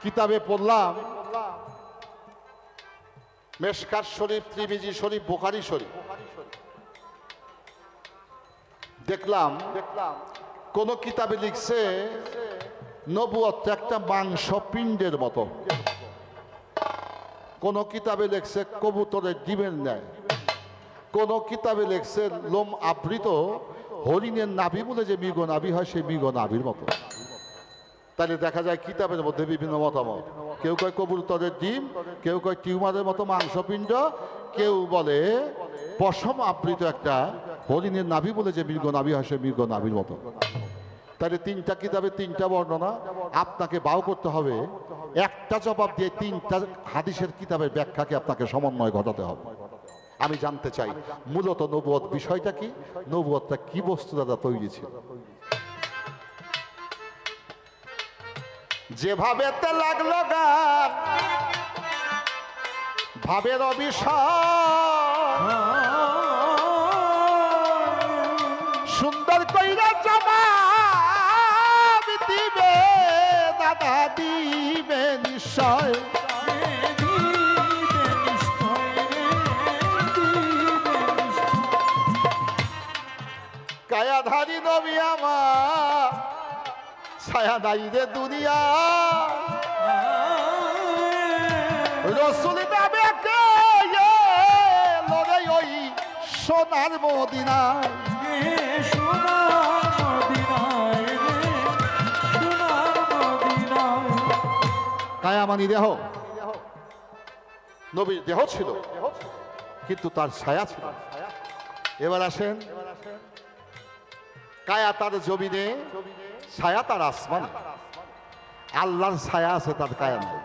কিতাবে পড়লাম মেশকাত শরীফ, ত্রিমিজি শরীফ, বুখারী শরীফ। দেখলাম কোন কিতাবে লিখছে নবুয়ত একটা মাংস পিণ্ডের মতো, কোন কিতাবে লিখছে কবুতরের ডিমের ন্যায়, কোন কিতাবে লিখছে লোম আবৃত হরিণের নাভি বলে যে মৃগ নাভি হয় সেই মৃগ নাভির মতো। তাহলে দেখা যায় কিতাবের মধ্যে বিভিন্ন মতামত। কেউ কয় কবুতরের ডিম, কেউ কয় টিউমারের মতো মাংসপিণ্ড, কেউ বলে পশম আবৃত একটা হরিণের নাভি বলে যে মৃগ নাভি হয় সেই মৃগ নাভির মতো। তাহলে তিনটা কিতাবে তিনটা বর্ণনা, আপনাকে বাউ করতে হবে একটা জবাব দিয়ে তিনটা হাদিসের কিতাবের ব্যাখ্যাকে আপনাকে সমন্বয় ঘটাতে হবে। আমি জানতে চাই মূলত নবুয়ত বিষয়টা কি, নবুয়তটা কি বস্তু দ্বারা তৈরি ছিল। যেভাবে লাগলো গান ভাবের অবিষয়, সুন্দর কইরা জবাব দিবে দাদা, দিবে নিশ্চয়। কায়াধারী নবী আমার ছায়া নাই রে দুনিয়া, রসুল নামে কে লড়ে ওই সোনার মদিনায়। কায়া মানি দেহ, নবীর দেহ ছিল কিন্তু তার ছায়া ছিল। এবার আসেন, কায়া তার জমিনে, ছায়া তার আসমান। আল্লাহর ছায়া আছে, তার কায়া নাই।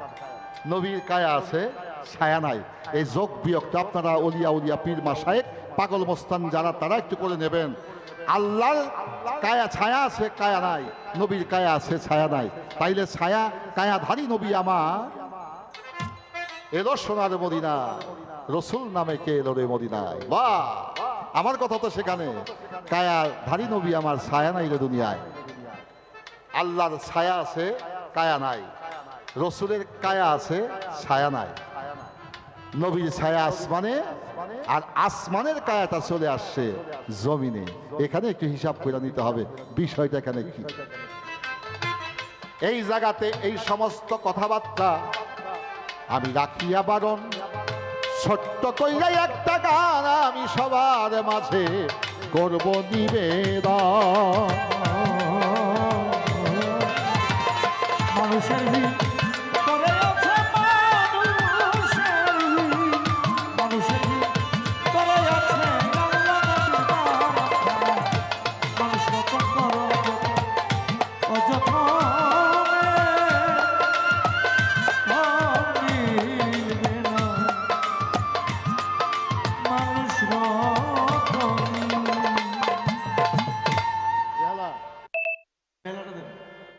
নবীর কায়া আছে, ছায়া নাই। এই যোগ বিয়োগটা আপনারা ওলিয়া উলিয়া পীর মাশায়েখ পাগল মস্তান যারা তারা একটু করে নেবেন। আল্লাহর কায়া ছায়া আছে, কায়া নাই। নবীর কায়া আছে, ছায়া নাই। তাইলে ছায়া কায়াধারী নবী আমার এলো সোনার মদিনা, রসুল নামে কে এলো রে মদিনায়। বাহ, আমার কথা তো সেখানে। কায়াধারী নবী আমার, ছায়া নাই রে দুনিয়ায়। আল্লাহর ছায়া আছে, কায়া নাই। রসুলের কায়া আছে, ছায়া নাই। নবীর ছায়া আসমানে, আর আসমানের কায়াটা চলে আসছে জমিনে। এখানে একটু হিসাব করে নিতে হবে বিষয়টা এখানে কি। এই জায়গাতে এই সমস্ত কথাবার্তা আমি রাখিয়া বারণ, ছোট্ট কইরা একটা গান আমি সবার মাঝে করব নিবেদন।